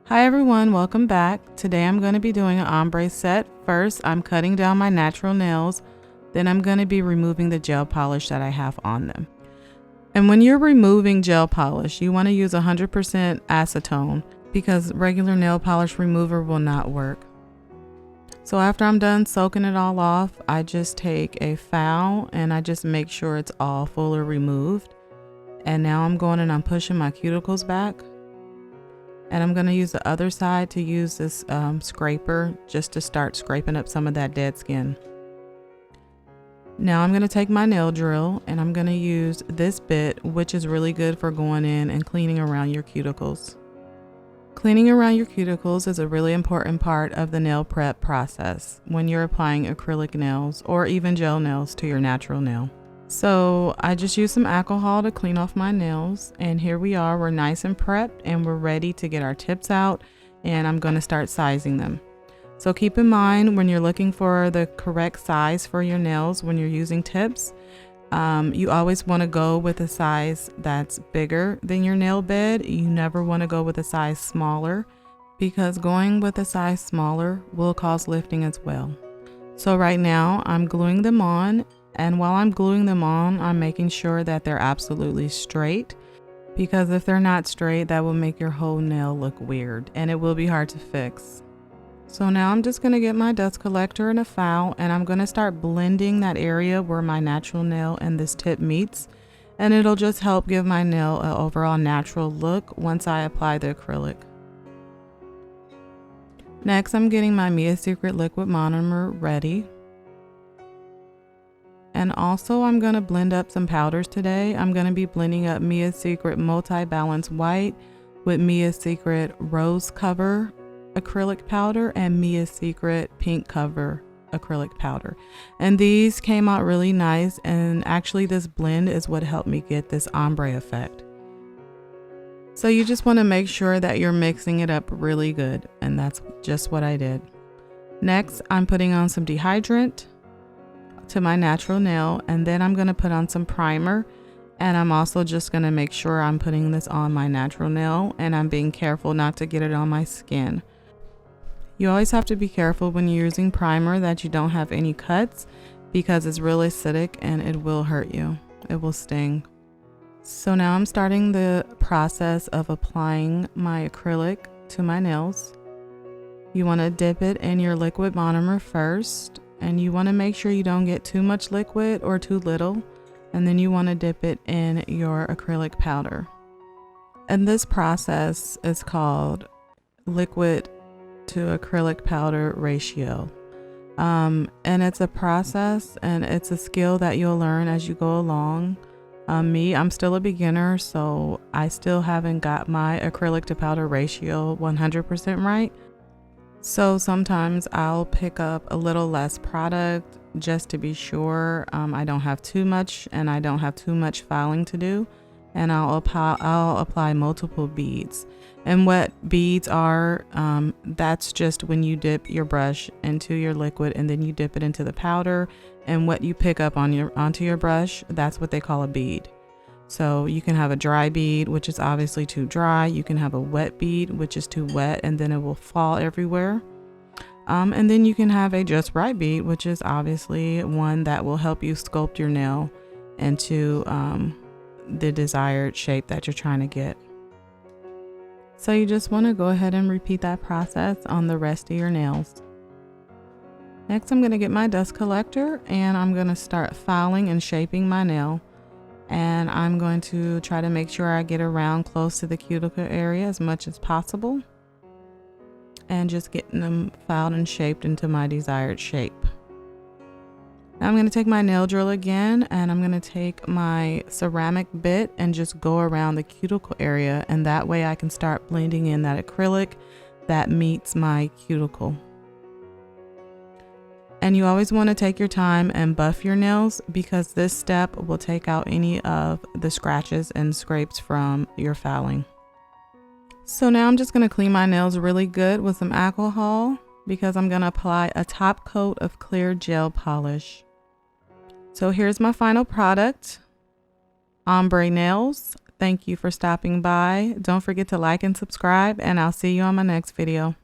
Hi everyone, welcome back. Today I'm going to be doing an ombre set. First, I'm cutting down my natural nails. Then I'm going to be removing the gel polish that I have on them. And when you're removing gel polish, you want to use 100% acetone because regular nail polish remover will not work. So after I'm done soaking it all off, I just take a file and I just make sure it's all fully removed. And now I'm going and I'm pushing my cuticles back. And I'm going to use the other side to use this scraper just to start scraping up some of that dead skin. Now I'm going to take my nail drill and I'm going to use this bit, which is really good for going in and cleaning around your cuticles. Cleaning around your cuticles is a really important part of the nail prep process when you're applying acrylic nails or even gel nails to your natural nail. So I just used some alcohol to clean off my nails, and here we are, we're nice and prepped and we're ready to get our tips out, and I'm going to start sizing them. So keep in mind when you're looking for the correct size for your nails when you're using tips, you always want to go with a size that's bigger than your nail bed. You never want to go with a size smaller because going with a size smaller will cause lifting as well. So right now I'm gluing them on. And while I'm gluing them on, I'm making sure that they're absolutely straight, because if they're not straight, that will make your whole nail look weird and it will be hard to fix. So now I'm just going to get my dust collector and a file, and I'm going to start blending that area where my natural nail and this tip meets, and it'll just help give my nail an overall natural look once I apply the acrylic. Next, I'm getting my Mia Secret liquid monomer ready. And also I'm going to blend up some powders today. I'm going to be blending up Mia Secret Multi-Balance White with Mia Secret Rose Cover acrylic powder and Mia Secret Pink Cover acrylic powder. And these came out really nice, and actually this blend is what helped me get this ombre effect. So you just want to make sure that you're mixing it up really good, and that's just what I did. Next, I'm putting on some dehydrant to my natural nail, and then I'm going to put on some primer, and I'm also just going to make sure I'm putting this on my natural nail, and I'm being careful not to get it on my skin. You always have to be careful when you're using primer that you don't have any cuts, because it's really acidic and it will hurt you. It will sting. So now I'm starting the process of applying my acrylic to my nails. You want to dip it in your liquid monomer first, and you want to make sure you don't get too much liquid or too little, and then you want to dip it in your acrylic powder. And this process is called liquid to acrylic powder ratio. And it's a process and it's a skill that you'll learn as you go along. I'm still a beginner, so I still haven't got my acrylic to powder ratio 100% right. So sometimes I'll pick up a little less product just to be sure I don't have too much and I don't have too much filing to do. And I'll apply multiple beads. And what beads are, that's just when you dip your brush into your liquid and then you dip it into the powder. And what you pick up onto your brush, that's what they call a bead. So you can have a dry bead, which is obviously too dry. You can have a wet bead, which is too wet, and then it will fall everywhere. And then you can have a just right bead, which is obviously one that will help you sculpt your nail into the desired shape that you're trying to get. So you just want to go ahead and repeat that process on the rest of your nails. Next, I'm going to get my dust collector and I'm going to start filing and shaping my nail. And I'm going to try to make sure I get around close to the cuticle area as much as possible. And just getting them filed and shaped into my desired shape. Now I'm going to take my nail drill again, and I'm going to take my ceramic bit and just go around the cuticle area, and that way I can start blending in that acrylic that meets my cuticle. And you always want to take your time and buff your nails, because this step will take out any of the scratches and scrapes from your filing. So now I'm just going to clean my nails really good with some alcohol, because I'm going to apply a top coat of clear gel polish. So here's my final product. Ombre nails, Thank you for stopping by. Don't forget to like and subscribe, and I'll see you on my next video.